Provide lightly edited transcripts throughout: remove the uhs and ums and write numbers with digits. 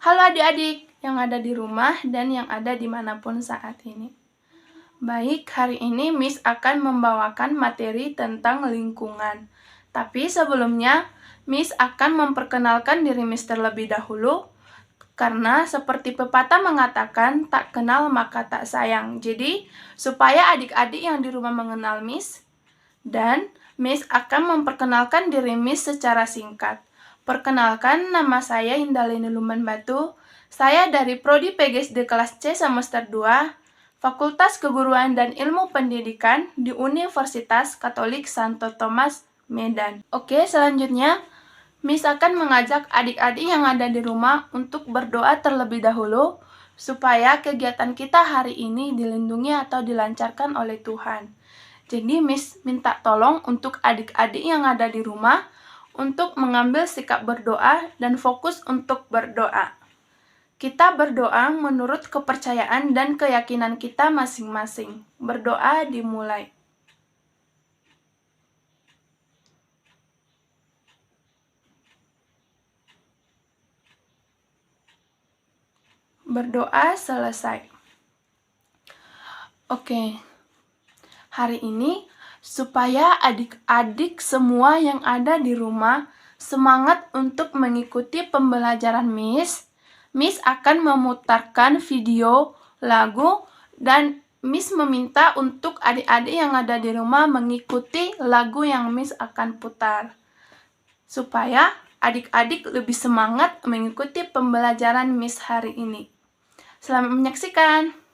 Halo adik-adik yang ada di rumah dan yang ada dimanapun saat ini. Baik, hari ini Miss akan membawakan materi tentang lingkungan. Tapi sebelumnya, Miss akan memperkenalkan diri Miss terlebih dahulu, karena seperti pepatah mengatakan, tak kenal maka tak sayang. Jadi, supaya adik-adik yang di rumah mengenal Miss, dan Miss akan memperkenalkan diri Miss secara singkat. Perkenalkan, nama saya Indalini Lumban Batu. Saya dari Prodi PGSD kelas C semester 2, Fakultas Keguruan dan Ilmu Pendidikan di Universitas Katolik Santo Thomas, Medan. Oke, selanjutnya Miss akan mengajak adik-adik yang ada di rumah untuk berdoa terlebih dahulu supaya kegiatan kita hari ini dilindungi atau dilancarkan oleh Tuhan. Jadi Miss minta tolong untuk adik-adik yang ada di rumah untuk mengambil sikap berdoa dan fokus untuk berdoa. Kita berdoa menurut kepercayaan dan keyakinan kita masing-masing. Berdoa dimulai. Berdoa selesai. Oke. Hari ini supaya adik-adik semua yang ada di rumah semangat untuk mengikuti pembelajaran Miss akan memutarkan video, lagu, dan Miss meminta untuk adik-adik yang ada di rumah mengikuti lagu yang Miss akan putar. Supaya adik-adik lebih semangat mengikuti pembelajaran Miss hari ini. Selamat menyaksikan!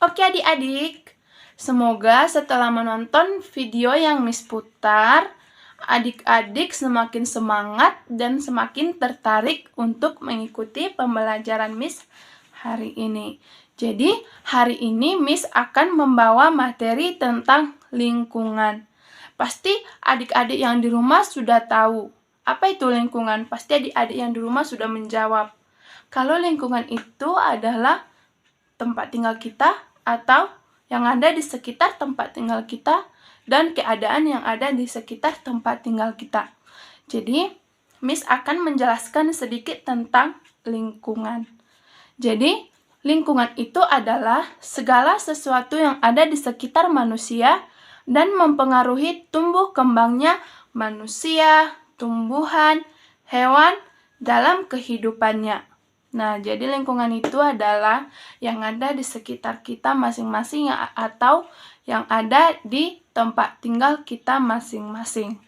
Oke adik-adik, semoga setelah menonton video yang Miss putar, adik-adik semakin semangat dan semakin tertarik untuk mengikuti pembelajaran Miss hari ini. Jadi, hari ini Miss akan membawa materi tentang lingkungan. Pasti adik-adik yang di rumah sudah tahu. Apa itu lingkungan? Pasti adik-adik yang di rumah sudah menjawab. Kalau lingkungan itu adalah tempat tinggal kita, atau yang ada di sekitar tempat tinggal kita dan keadaan yang ada di sekitar tempat tinggal kita. Jadi, Miss akan menjelaskan sedikit tentang lingkungan. Jadi, Lingkungan itu adalah segala sesuatu yang ada di sekitar manusia dan mempengaruhi tumbuh kembangnya manusia, tumbuhan, hewan dalam kehidupannya. Nah, jadi lingkungan itu adalah yang ada di sekitar kita masing-masing atau yang ada di tempat tinggal kita masing-masing.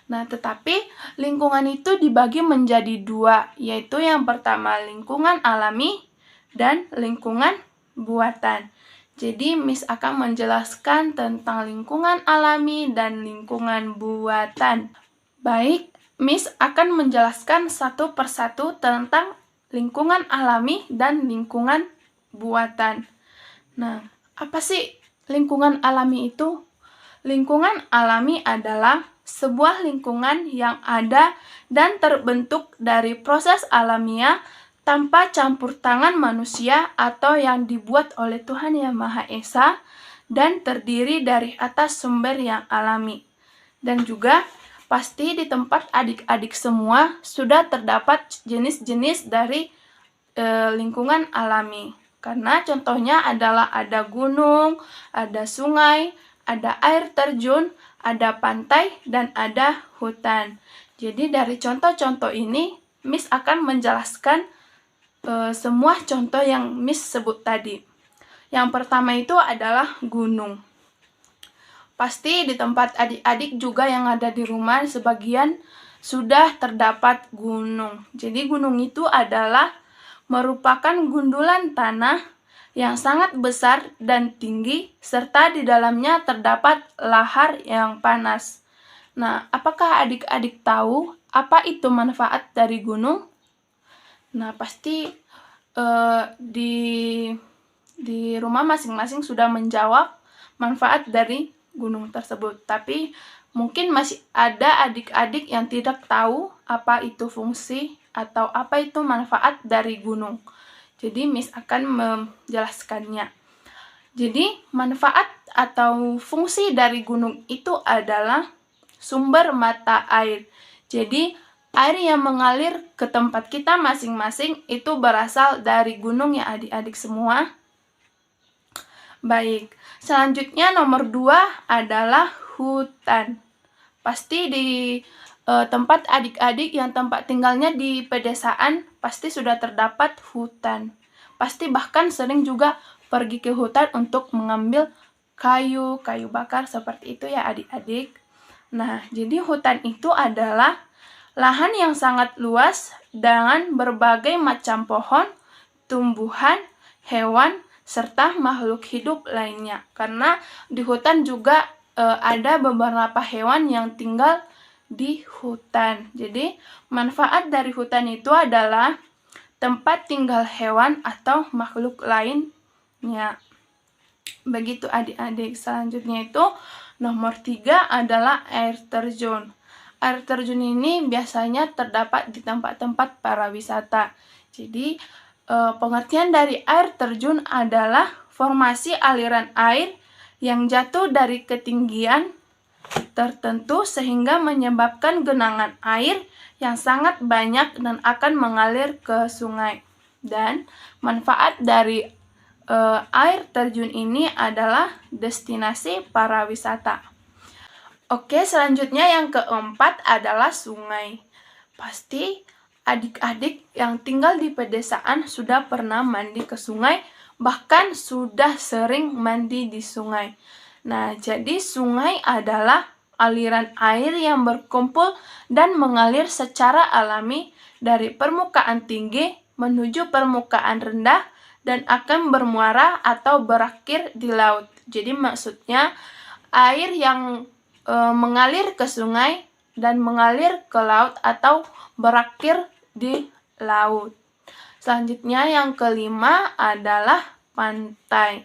Nah, tetapi lingkungan itu dibagi menjadi dua, yaitu yang pertama lingkungan alami dan lingkungan buatan. Jadi Miss akan menjelaskan tentang lingkungan alami dan lingkungan buatan. Baik, Miss akan menjelaskan satu persatu tentang lingkungan alami dan lingkungan buatan. Nah, apa sih lingkungan alami itu? Lingkungan alami adalah sebuah lingkungan yang ada dan terbentuk dari proses alamiah tanpa campur tangan manusia atau yang dibuat oleh Tuhan Yang Maha Esa dan terdiri dari atas sumber yang alami. Dan juga pasti di tempat adik-adik semua sudah terdapat jenis-jenis dari lingkungan alami. Karena contohnya adalah ada gunung, ada sungai, ada air terjun, ada pantai, dan ada hutan. Jadi dari contoh-contoh ini, Miss akan menjelaskan semua contoh yang Miss sebut tadi. Yang pertama itu adalah gunung. Pasti di tempat adik-adik juga yang ada di rumah sebagian sudah terdapat gunung. Jadi gunung itu adalah merupakan gundulan tanah yang sangat besar dan tinggi serta di dalamnya terdapat lahar yang panas. Nah, apakah adik-adik tahu apa itu manfaat dari gunung? Nah, pasti di rumah masing-masing sudah menjawab manfaat dari gunung tersebut. Tapi mungkin masih ada adik-adik yang tidak tahu apa itu fungsi atau apa itu manfaat dari gunung. Jadi Miss akan menjelaskannya. Jadi manfaat atau fungsi dari gunung itu adalah sumber mata air. Jadi air yang mengalir ke tempat kita masing-masing itu berasal dari gunung ya adik-adik semua. Baik, selanjutnya nomor 2 adalah hutan. Pasti di tempat adik-adik yang tempat tinggalnya di pedesaan pasti sudah terdapat hutan. Pasti bahkan sering juga pergi ke hutan untuk mengambil kayu bakar seperti itu ya adik-adik. Nah, jadi hutan itu adalah lahan yang sangat luas dengan berbagai macam pohon, tumbuhan, hewan, serta makhluk hidup lainnya. Karena di hutan juga ada beberapa hewan yang tinggal di hutan. Jadi, manfaat dari hutan itu adalah tempat tinggal hewan atau makhluk lainnya. Begitu adik-adik. Selanjutnya itu nomor 3 adalah air terjun. Air terjun ini biasanya terdapat di tempat-tempat para wisata. Jadi, pengertian dari air terjun adalah formasi aliran air yang jatuh dari ketinggian tertentu sehingga menyebabkan genangan air yang sangat banyak dan akan mengalir ke sungai. Dan manfaat dari air terjun ini adalah destinasi para wisata. Oke, selanjutnya yang keempat adalah sungai. Pasti adik-adik yang tinggal di pedesaan sudah pernah mandi ke sungai, bahkan sudah sering mandi di sungai. Nah, jadi sungai adalah aliran air yang berkumpul dan mengalir secara alami dari permukaan tinggi menuju permukaan rendah dan akan bermuara atau berakhir di laut. Jadi maksudnya air yang mengalir ke sungai dan mengalir ke laut atau berakhir di laut. Selanjutnya yang kelima adalah pantai.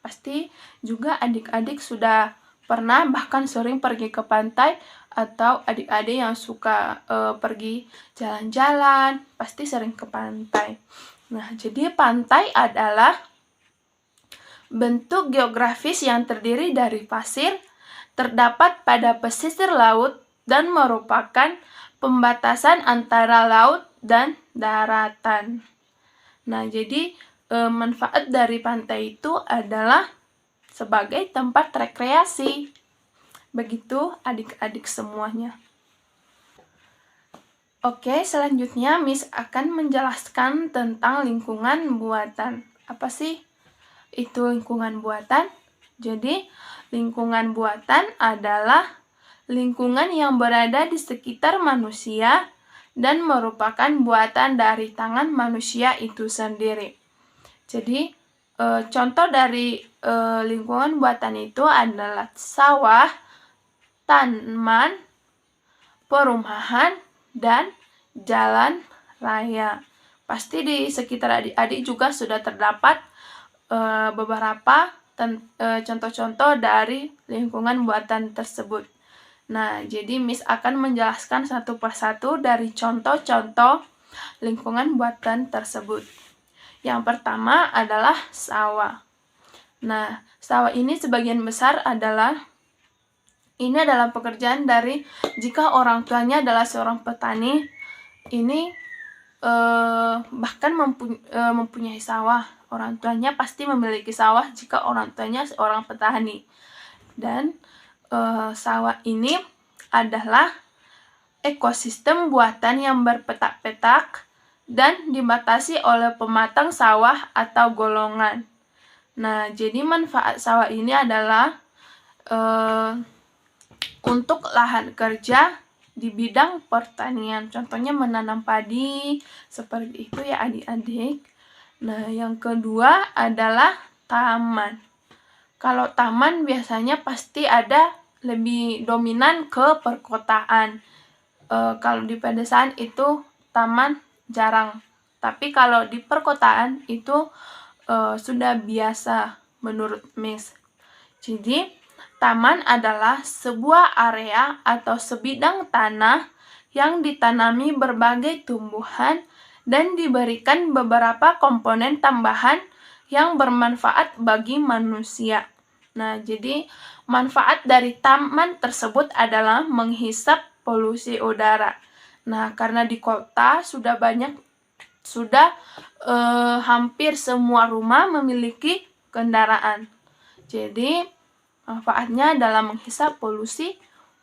Pasti juga adik-adik sudah pernah bahkan sering pergi ke pantai atau adik-adik yang suka pergi jalan-jalan pasti sering ke pantai. Nah, jadi pantai adalah bentuk geografis yang terdiri dari pasir, terdapat pada pesisir laut dan merupakan pembatasan antara laut dan daratan. Nah, jadi manfaat dari pantai itu adalah sebagai tempat rekreasi. Begitu adik-adik semuanya. Oke, selanjutnya Miss akan menjelaskan tentang lingkungan buatan. Apa sih itu lingkungan buatan? Jadi, lingkungan buatan adalah lingkungan yang berada di sekitar manusia dan merupakan buatan dari tangan manusia itu sendiri. Jadi, contoh dari lingkungan buatan itu adalah sawah, taman, perumahan, dan jalan raya. Pasti di sekitar adik-adik juga sudah terdapat beberapa contoh-contoh dari lingkungan buatan tersebut. Nah, jadi Miss akan menjelaskan satu persatu dari contoh-contoh lingkungan buatan tersebut. Yang pertama adalah sawah. Nah, sawah ini sebagian besar adalah pekerjaan dari jika orang tuanya adalah seorang petani, ini bahkan mempunyai sawah. Orang tuanya pasti memiliki sawah jika orang tuanya seorang petani. Dan sawah ini adalah ekosistem buatan yang berpetak-petak dan dibatasi oleh pematang sawah atau golongan. Nah, jadi manfaat sawah ini adalah untuk lahan kerja di bidang pertanian. Contohnya menanam padi, seperti itu ya adik-adik. Nah, yang kedua adalah taman. Kalau taman biasanya pasti ada lebih dominan ke perkotaan. Kalau di pedesaan itu taman jarang. Tapi kalau di perkotaan itu sudah biasa menurut Miss. Jadi, taman adalah sebuah area atau sebidang tanah yang ditanami berbagai tumbuhan dan diberikan beberapa komponen tambahan yang bermanfaat bagi manusia. Nah, jadi manfaat dari taman tersebut adalah menghisap polusi udara. Nah, karena di kota sudah hampir semua rumah memiliki kendaraan. Jadi, manfaatnya adalah menghisap polusi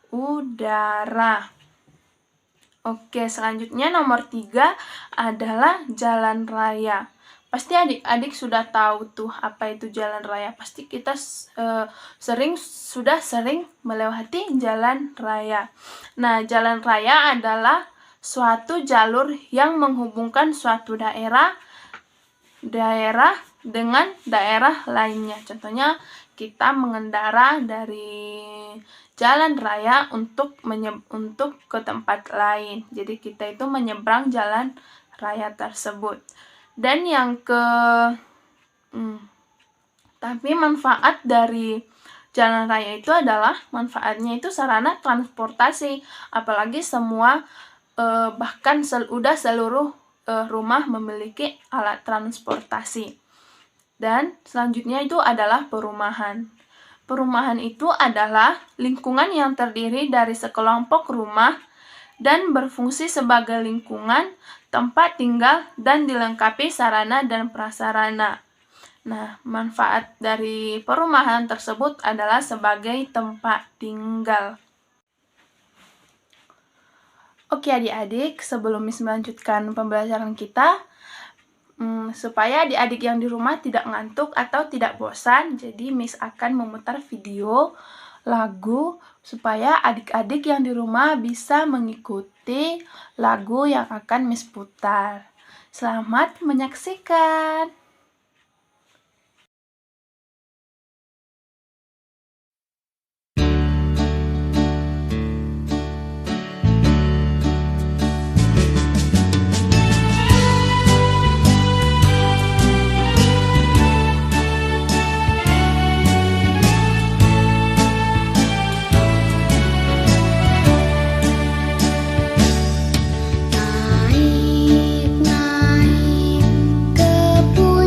udara. Oke, selanjutnya nomor 3 adalah jalan raya. Pasti adik-adik sudah tahu tuh apa itu jalan raya. Pasti kita sudah sering melewati jalan raya. Nah, jalan raya adalah suatu jalur yang menghubungkan suatu daerah dengan daerah lainnya. Contohnya, kita mengendara dari jalan raya untuk ke tempat lain. Jadi kita itu menyeberang jalan raya tersebut. Dan tapi manfaat dari jalan raya itu adalah manfaatnya itu sarana transportasi. Apalagi semua bahkan seluruh rumah memiliki alat transportasi. Dan selanjutnya itu adalah perumahan. Perumahan itu adalah lingkungan yang terdiri dari sekelompok rumah dan berfungsi sebagai lingkungan tempat tinggal dan dilengkapi sarana dan prasarana. Nah, manfaat dari perumahan tersebut adalah sebagai tempat tinggal. Oke adik-adik, sebelum Miss melanjutkan pembelajaran kita, supaya adik-adik yang di rumah tidak ngantuk atau tidak bosan, jadi Miss akan memutar video lagu supaya adik-adik yang di rumah bisa mengikuti lagu yang akan Miss putar. Selamat menyaksikan. Naik ke puncak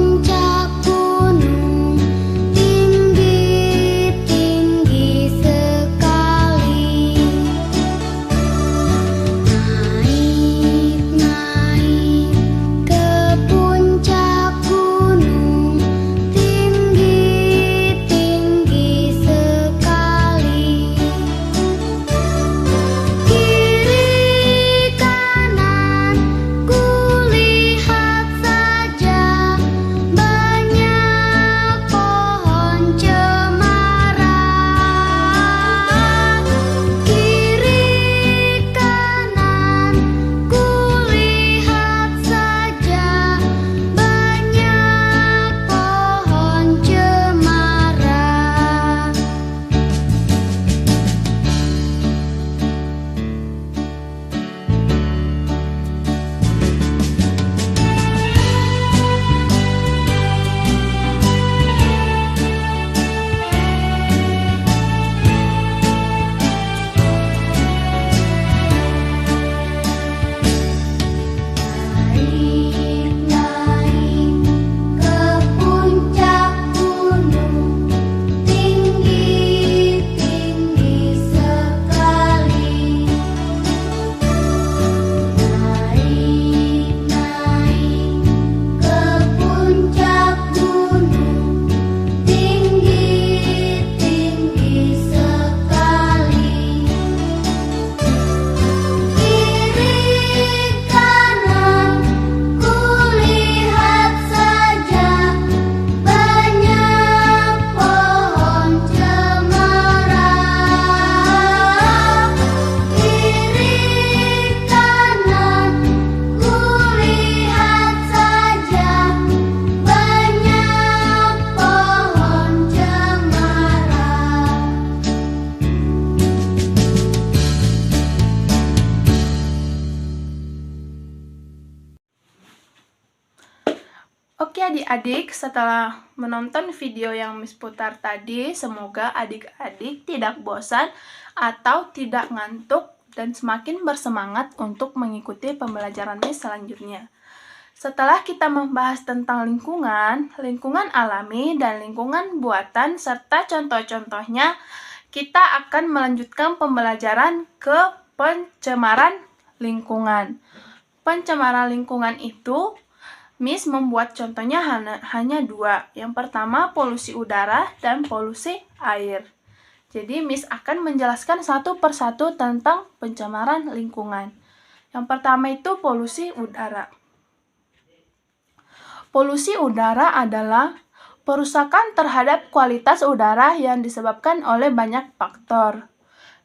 adik-adik, setelah menonton video yang Miss putar tadi, semoga adik-adik tidak bosan atau tidak ngantuk dan semakin bersemangat untuk mengikuti pembelajaran Miss selanjutnya. Setelah kita membahas tentang lingkungan, lingkungan alami dan lingkungan buatan serta contoh-contohnya, kita akan melanjutkan pembelajaran ke pencemaran lingkungan. Pencemaran lingkungan itu, Miss membuat contohnya hanya 2. Yang pertama polusi udara dan polusi air. Jadi Miss akan menjelaskan satu persatu tentang pencemaran lingkungan. Yang pertama itu polusi udara. Polusi udara adalah perusakan terhadap kualitas udara yang disebabkan oleh banyak faktor.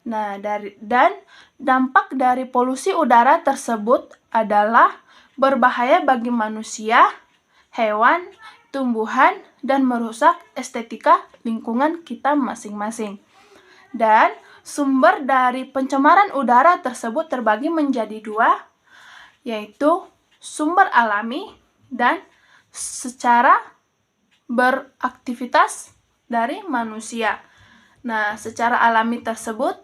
Nah, dan dampak dari polusi udara tersebut adalah berbahaya bagi manusia, hewan, tumbuhan, dan merusak estetika lingkungan kita masing-masing. Dan sumber dari pencemaran udara tersebut terbagi menjadi 2, yaitu sumber alami dan secara beraktivitas dari manusia. Nah, secara alami tersebut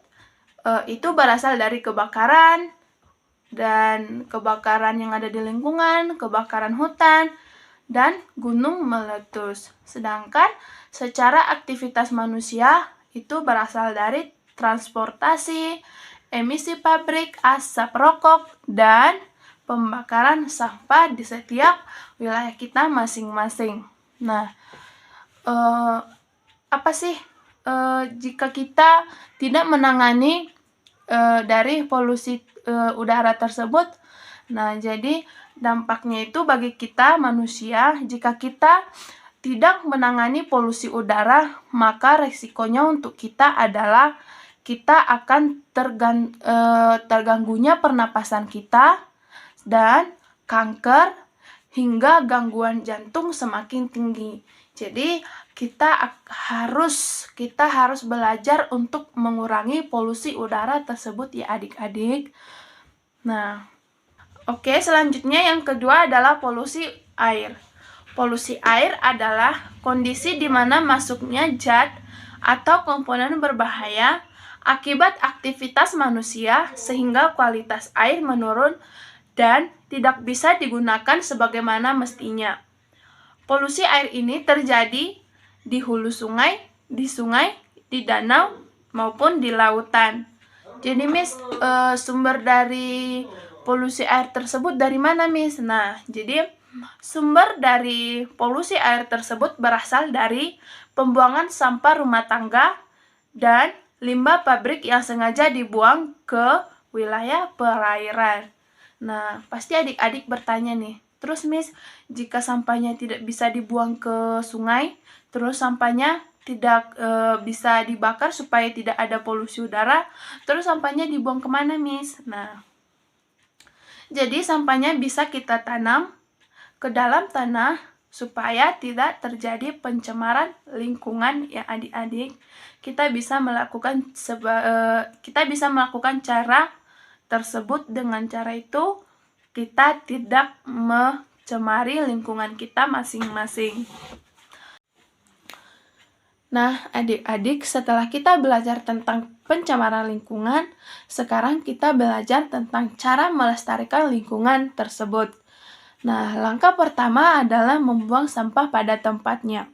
itu berasal dari kebakaran dan kebakaran yang ada di lingkungan, kebakaran hutan, dan gunung meletus. Sedangkan secara aktivitas manusia itu berasal dari transportasi, emisi pabrik, asap rokok, dan pembakaran sampah di setiap wilayah kita masing-masing. Nah, apa sih jika kita tidak menangani dari polusi udara tersebut? Nah, jadi dampaknya itu bagi kita manusia, jika kita tidak menangani polusi udara, maka resikonya untuk kita adalah kita akan terganggunya pernapasan kita, dan kanker hingga gangguan jantung semakin tinggi. Jadi kita harus belajar untuk mengurangi polusi udara tersebut ya adik-adik. Nah, oke, selanjutnya yang kedua adalah polusi air. Polusi air adalah kondisi di mana masuknya zat atau komponen berbahaya akibat aktivitas manusia sehingga kualitas air menurun dan tidak bisa digunakan sebagaimana mestinya. Polusi air ini terjadi di hulu sungai, di danau, maupun di lautan. Jadi Miss, sumber dari polusi air tersebut dari mana Miss? Nah, jadi sumber dari polusi air tersebut berasal dari pembuangan sampah rumah tangga dan limbah pabrik yang sengaja dibuang ke wilayah perairan. Nah, pasti adik-adik bertanya nih, terus Miss, jika sampahnya tidak bisa dibuang ke sungai, terus sampahnya tidak bisa dibakar supaya tidak ada polusi udara, terus sampahnya dibuang kemana Miss? Nah, jadi sampahnya bisa kita tanam ke dalam tanah supaya tidak terjadi pencemaran lingkungan ya adik-adik. Kita bisa melakukan cara tersebut. Dengan cara itu kita tidak mencemari lingkungan kita masing-masing. Nah, adik-adik, setelah kita belajar tentang pencemaran lingkungan, sekarang kita belajar tentang cara melestarikan lingkungan tersebut. Nah, langkah pertama adalah membuang sampah pada tempatnya.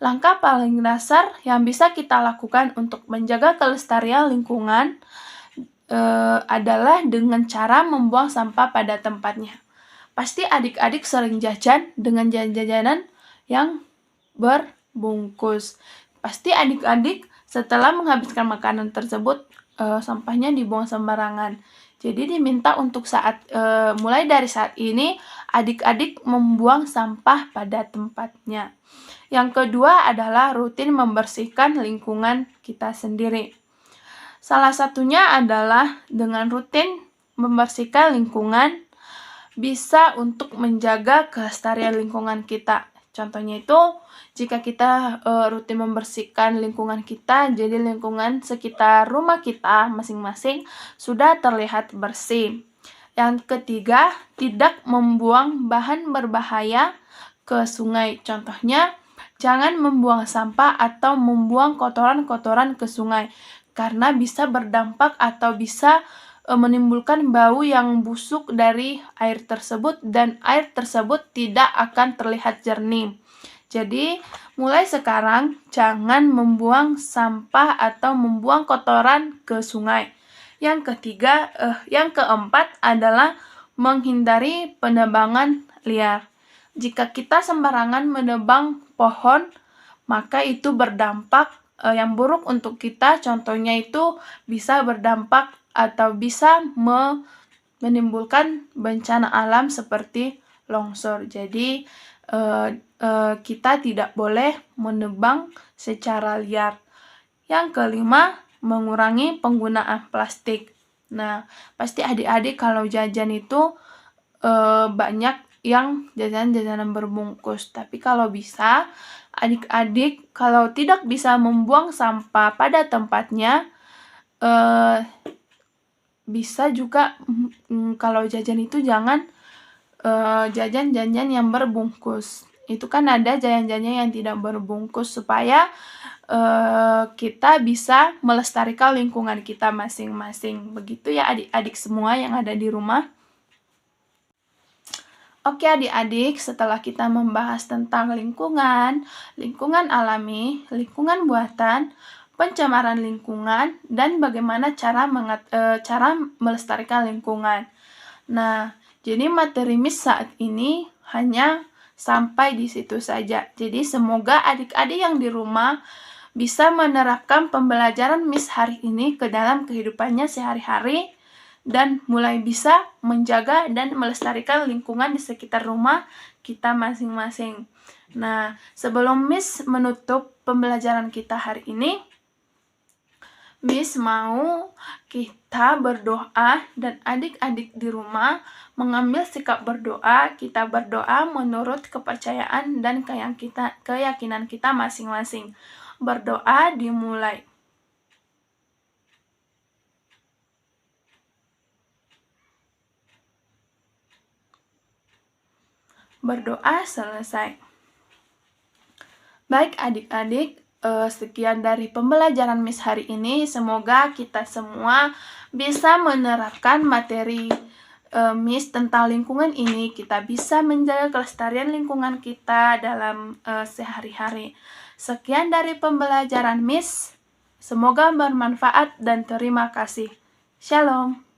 Langkah paling dasar yang bisa kita lakukan untuk menjaga kelestarian lingkungan adalah dengan cara membuang sampah pada tempatnya. Pasti adik-adik sering jajan dengan jajanan yang berbungkus. Pasti adik-adik setelah menghabiskan makanan tersebut, sampahnya dibuang sembarangan. Jadi diminta untuk mulai dari saat ini, adik-adik membuang sampah pada tempatnya. Yang kedua adalah rutin membersihkan lingkungan kita sendiri. Salah satunya adalah dengan rutin membersihkan lingkungan bisa untuk menjaga kelestarian lingkungan kita. Contohnya itu, jika kita rutin membersihkan lingkungan kita, jadi lingkungan sekitar rumah kita masing-masing sudah terlihat bersih. Yang ketiga, tidak membuang bahan berbahaya ke ke sungai. Contohnya, jangan membuang sampah atau membuang kotoran-kotoran ke sungai, karena bisa berdampak atau bisa menimbulkan bau yang busuk dari air tersebut dan air tersebut tidak akan terlihat jernih. Jadi, mulai sekarang jangan membuang sampah atau membuang kotoran ke sungai. Yang keempat adalah menghindari penebangan liar. Jika kita sembarangan menebang pohon, maka itu berdampak yang buruk untuk kita. Contohnya itu bisa berdampak atau bisa menimbulkan bencana alam seperti longsor. Jadi kita tidak boleh menebang secara liar. Yang kelima, mengurangi penggunaan plastik. Nah, pasti adik-adik kalau jajan itu banyak yang jajanan berbungkus. Tapi kalau bisa, adik-adik kalau tidak bisa membuang sampah pada tempatnya, bisa juga kalau jajan itu jangan jajan-jajan yang berbungkus. Itu kan ada jajan-jajan yang tidak berbungkus supaya kita bisa melestarikan lingkungan kita masing-masing. Begitu ya adik-adik semua yang ada di rumah. Oke adik-adik, setelah kita membahas tentang lingkungan alami, lingkungan buatan, pencemaran lingkungan, dan bagaimana cara melestarikan lingkungan. Nah, jadi materi Miss saat ini hanya sampai di situ saja. Jadi semoga adik-adik yang di rumah bisa menerapkan pembelajaran Miss hari ini ke dalam kehidupannya sehari-hari dan mulai bisa menjaga dan melestarikan lingkungan di sekitar rumah kita masing-masing. Nah, sebelum Miss menutup pembelajaran kita hari ini, Miss mau kita berdoa dan adik-adik di rumah mengambil sikap berdoa. Kita berdoa menurut kepercayaan dan keyakinan kita masing-masing. Berdoa dimulai. Berdoa selesai. Baik adik-adik, sekian dari pembelajaran Miss hari ini. Semoga kita semua bisa menerapkan materi Miss tentang lingkungan ini. Kita bisa menjaga kelestarian lingkungan kita dalam sehari-hari. Sekian dari pembelajaran Miss. Semoga bermanfaat dan terima kasih. Shalom.